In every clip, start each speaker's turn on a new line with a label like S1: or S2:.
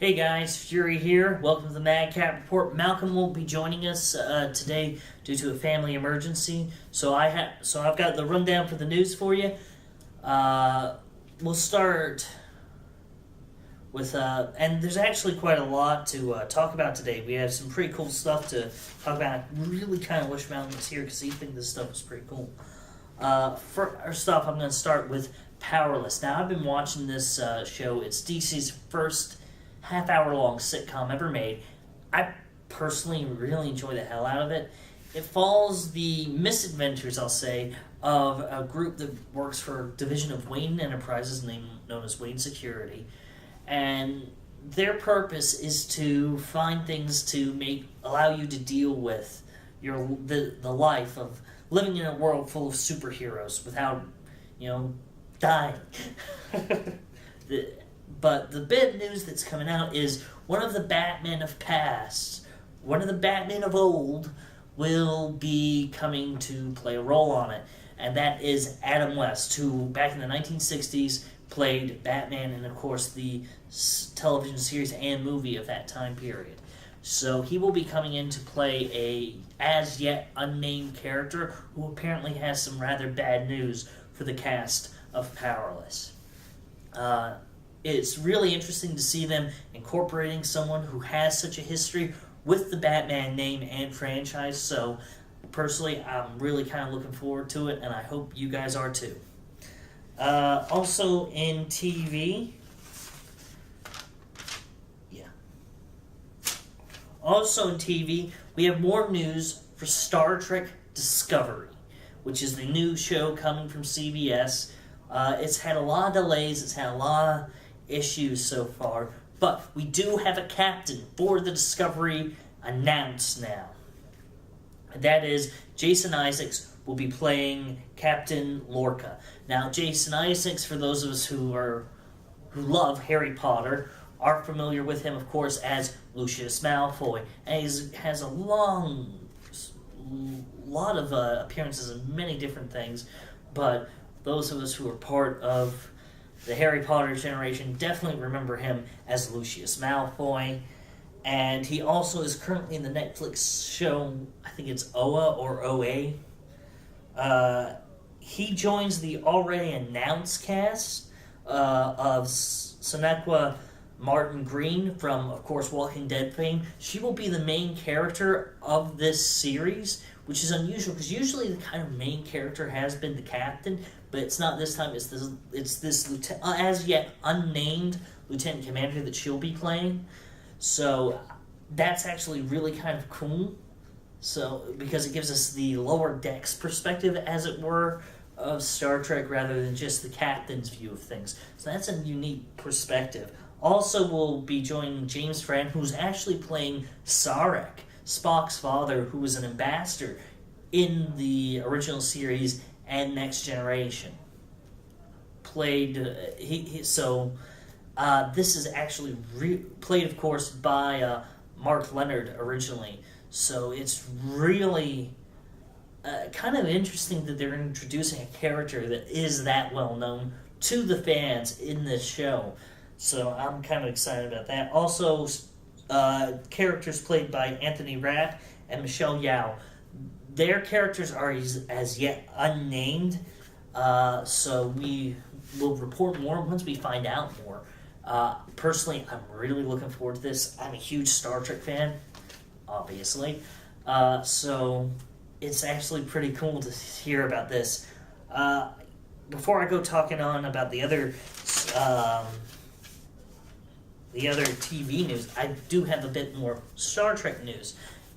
S1: Hey guys, Fury here. Welcome to the MadCap Report. Malcolm won't be joining us today due to a family emergency, so I've got the rundown for the news for you. We'll start with and there's actually quite a lot to talk about today. We have some pretty cool stuff to talk about. I really kind of wish Malcolm was here because he thinks this stuff is pretty cool. First off, I'm going to start with Powerless. Now, I've been watching this show. It's DC's first half-hour-long sitcom ever made. I personally really enjoy the hell out of it. It follows the misadventures, I'll say, of a group that works for a division of Wayne Enterprises, known as Wayne Security, and their purpose is to find things to allow you to deal with the life of living in a world full of superheroes without, dying. But the big news that's coming out is one of the Batmen of past, one of the Batmen of old, will be coming to play a role on it. And that is Adam West, who back in the 1960s played Batman in, of course, the television series and movie of that time period. So he will be coming in to play a as yet unnamed character who apparently has some rather bad news for the cast of Powerless. It's really interesting to see them incorporating someone who has such a history with the Batman name and franchise. So, personally, I'm really kind of looking forward to it, and I hope you guys are too. Also in TV... Also in TV, we have more news for Star Trek Discovery, which is the new show coming from CBS. It's had a lot of delays, it's had a lot of issues so far, but we do have a captain for the Discovery announced now. That is, Jason Isaacs will be playing Captain Lorca. Now, Jason Isaacs, for those of us who love Harry Potter, are familiar with him, of course, as Lucius Malfoy, and he has a lot of appearances in many different things, but those of us who are part of the Harry Potter generation definitely remember him as Lucius Malfoy. And he also is currently in the Netflix show, I think it's OA or OA. He joins the already announced cast of Sonequa Martin Green from, of course, Walking Dead fame. She will be the main character of this series, which is unusual because usually the kind of main character has been the captain, but it's not this time. It's this as yet unnamed lieutenant commander that she'll be playing. So that's actually really kind of cool. So because it gives us the lower decks perspective, as it were, of Star Trek rather than just the captain's view of things. So that's a unique perspective. Also, we'll be joining James Frann, who's actually playing Sarek, Spock's father, who was an ambassador in the original series and Next Generation. This is actually played, of course, by Mark Leonard originally. So it's really kind of interesting that they're introducing a character that is that well known to the fans in this show. So I'm kind of excited about that. Also, characters played by Anthony Rapp and Michelle Yeoh. Their characters are as yet unnamed, so we will report more once we find out more. Personally, I'm really looking forward to this. I'm a huge Star Trek fan, obviously, so it's actually pretty cool to hear about this. Before I go talking on about the other TV news, I do have a bit more Star Trek news.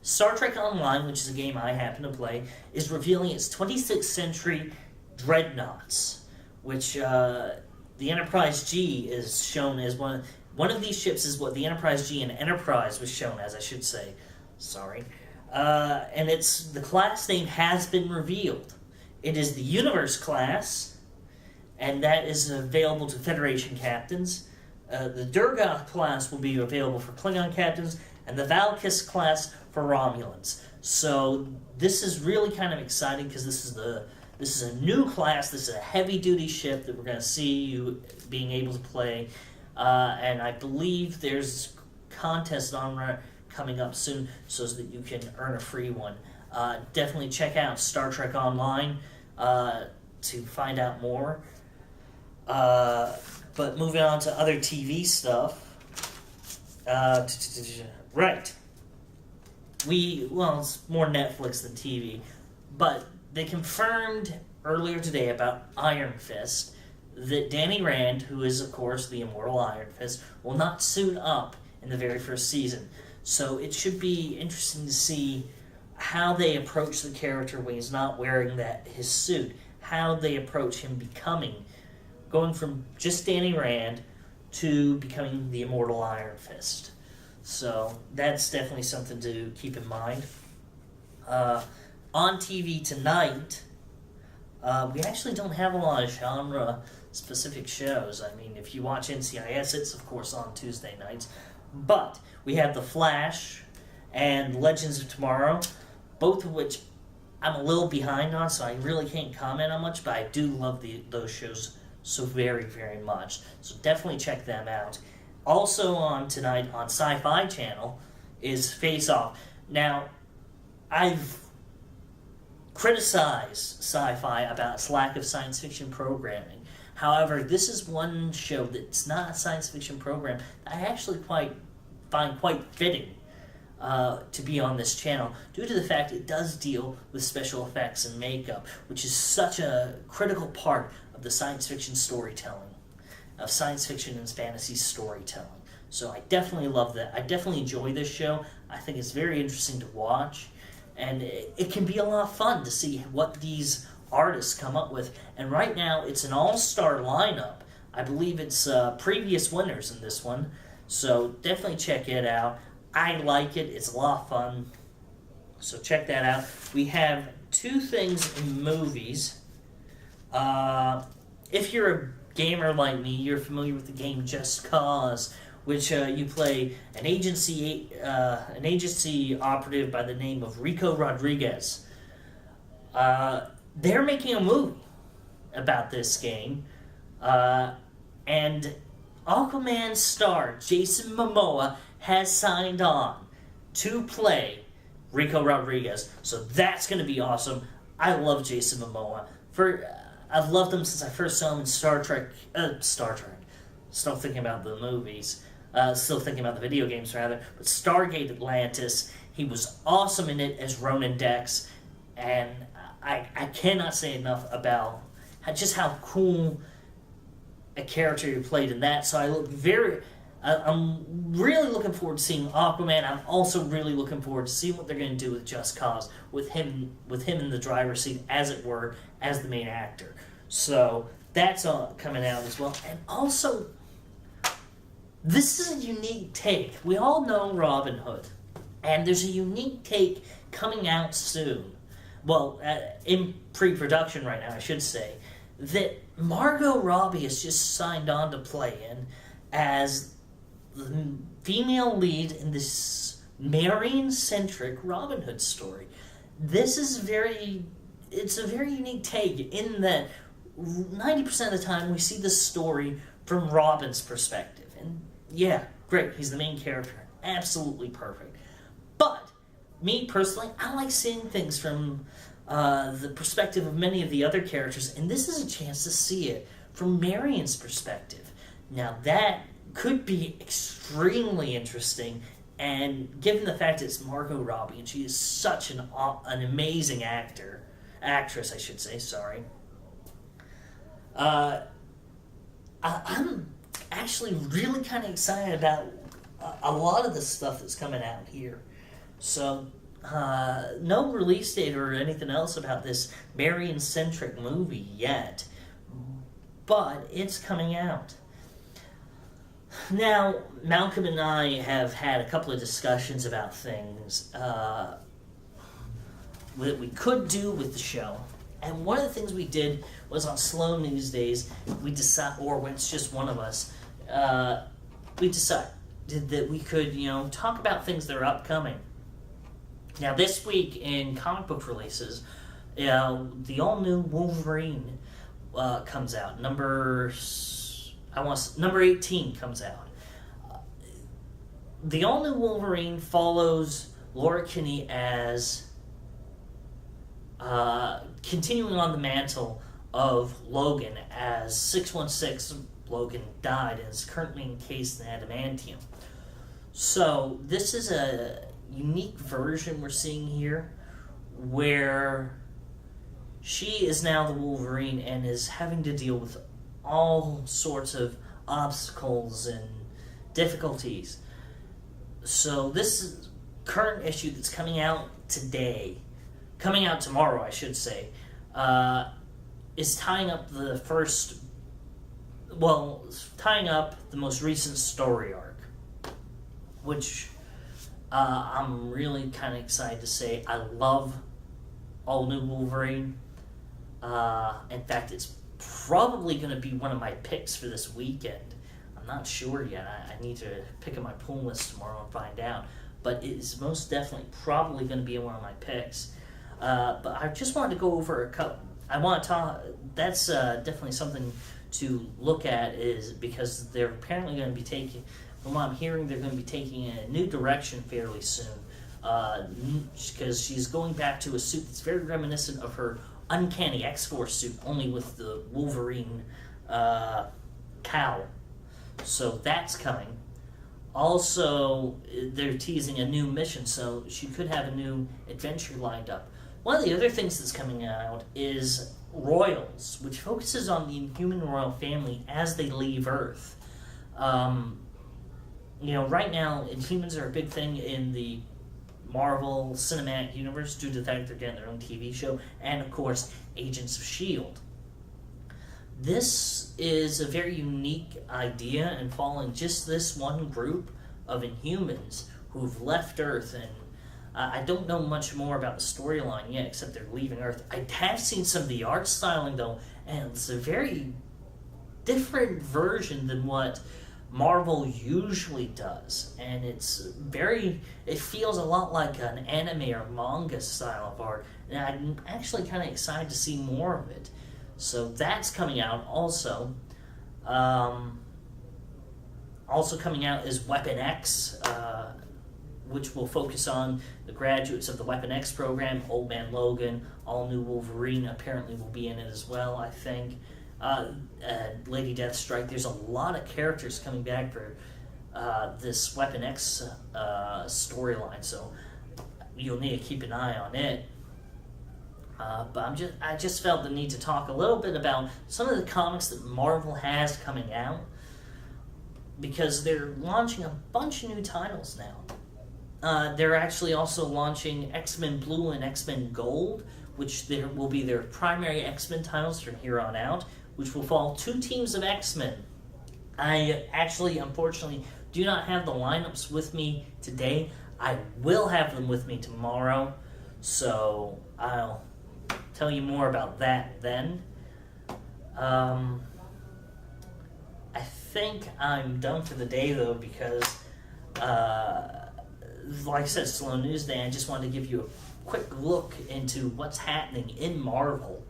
S1: Star Trek Online, which is a game I happen to play, is revealing its 26th century dreadnoughts, which the Enterprise G is shown as one of these ships is what the Enterprise G and Enterprise was shown as, I should say. Sorry. And the class name has been revealed. It is the Universe class, and that is available to Federation captains. The Durga class will be available for Klingon captains, and the Valkis class for Romulans. So this is really kind of exciting because this is a new class. This is a heavy-duty ship that we're going to see you being able to play. and I believe there's contests coming up soon so that you can earn a free one. Definitely check out Star Trek Online to find out more. But moving on to other TV stuff. Right. It's more Netflix than TV, but they confirmed earlier today about Iron Fist that Danny Rand, who is of course the immortal Iron Fist, will not suit up in the very first season. So it should be interesting to see how they approach the character when he's not wearing his suit, how they approach him going from just Danny Rand to becoming the immortal Iron Fist. So that's definitely something to keep in mind. On TV tonight, we actually don't have a lot of genre-specific shows. I mean, if you watch NCIS, it's of course on Tuesday nights. But we have The Flash and Legends of Tomorrow, both of which I'm a little behind on, so I really can't comment on much, but I do love those shows so very, very much. So definitely check them out. Also on tonight on Sci-Fi Channel is Face Off. Now, I've criticized Sci-Fi about its lack of science fiction programming. However, this is one show that's not a science fiction program that I actually find quite fitting to be on this channel, due to the fact it does deal with special effects and makeup, which is such a critical part of the science fiction storytelling, of science fiction and fantasy storytelling. So I definitely love that. I definitely enjoy this show. I think it's very interesting to watch, and it can be a lot of fun to see what these artists come up with. And right now, it's an all-star lineup. I believe it's previous winners in this one, so definitely check it out. I like it. It's a lot of fun. So check that out. We have two things in movies. If you're a gamer like me, you're familiar with the game Just Cause, which you play an agency operative by the name of Rico Rodriguez. They're making a movie about this game, and Aquaman star Jason Momoa has signed on to play Rico Rodriguez. So that's going to be awesome. I love Jason Momoa. I've loved him since I first saw him in Star Trek. Still thinking about the movies. Still thinking about the video games, rather. But Stargate Atlantis, he was awesome in it as Ronan Dex. And I cannot say enough about just how cool a character he played in that. So I'm really looking forward to seeing Aquaman. I'm also really looking forward to seeing what they're going to do with Just Cause, with him in the driver's seat, as it were, as the main actor. So that's coming out as well. And also, this is a unique take. We all know Robin Hood, and there's a unique take coming out soon. Well, in pre-production right now, I should say, that Margot Robbie has just signed on to play in as the female lead in this Marion-centric Robin Hood story. This is it's a very unique take in that 90% of the time we see the story from Robin's perspective. And yeah, great, he's the main character. Absolutely perfect. But, me personally, I like seeing things from the perspective of many of the other characters, and this is a chance to see it from Marion's perspective. Now that could be extremely interesting, and given the fact it's Margot Robbie, and she is such an amazing actress, I should say, sorry. I'm actually really kind of excited about a lot of the stuff that's coming out here. So, no release date or anything else about this Marion-centric movie yet, but it's coming out. Now, Malcolm and I have had a couple of discussions about things that we could do with the show. And one of the things we did was on Slow News Days, we decided, or when it's just one of us, we decided that we could, talk about things that are upcoming. Now, this week in comic book releases, the all-new Wolverine comes out. number 18 comes out. The all-new Wolverine follows Laura Kinney as continuing on the mantle of Logan, as 616 Logan died and is currently encased in adamantium. So this is a unique version we're seeing here, where she is now the Wolverine and is having to deal with all sorts of obstacles and difficulties. So this current issue that's coming out tomorrow, I should say, is tying up the most recent story arc, which I'm really kind of excited to say. I love All New Wolverine. In fact, it's probably going to be one of my picks for this weekend. I'm not sure yet. I need to pick up my pull list tomorrow and find out. But it is most definitely probably going to be one of my picks. But I just wanted to go over a couple. I want to talk. That's definitely something to look at, is because they're apparently going to be taking. From what I'm hearing, they're going to be taking a new direction fairly soon. Because she's going back to a suit that's very reminiscent of her Uncanny X-Force suit, only with the Wolverine cowl. So that's coming. Also, they're teasing a new mission, so she could have a new adventure lined up. One of the other things that's coming out is Royals, which focuses on the Inhuman royal family as they leave Earth. Right now, Inhumans are a big thing in the Marvel Cinematic Universe due to the fact they're getting their own TV show, and of course, Agents of S.H.I.E.L.D. This is a very unique idea and following just this one group of Inhumans who've left Earth, and I don't know much more about the storyline yet, except they're leaving Earth. I have seen some of the art styling, though, and it's a very different version than what Marvel usually does, and it feels a lot like an anime or manga style of art, and I'm actually kind of excited to see more of it. So that's coming out also. Also coming out is Weapon X, which will focus on the graduates of the Weapon X program. Old Man Logan, All New Wolverine apparently will be in it as well, I think. Lady Deathstrike. There's a lot of characters coming back for this Weapon X storyline, so you'll need to keep an eye on it. But I just felt the need to talk a little bit about some of the comics that Marvel has coming out, because they're launching a bunch of new titles now. They're actually also launching X-Men Blue and X-Men Gold, which will be their primary X-Men titles from here on out, which will follow two teams of X-Men. I actually, unfortunately, do not have the lineups with me today. I will have them with me tomorrow, so I'll tell you more about that then. I think I'm done for the day, though, because, like I said, Slow News Day. I just wanted to give you a quick look into what's happening in Marvel.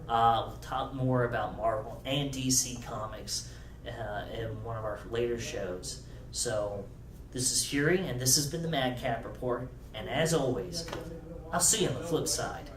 S1: We'll talk more about Marvel and DC Comics in one of our later shows. So, this is Fury, and this has been the MadCap Report. And as always, I'll see you on the flip side.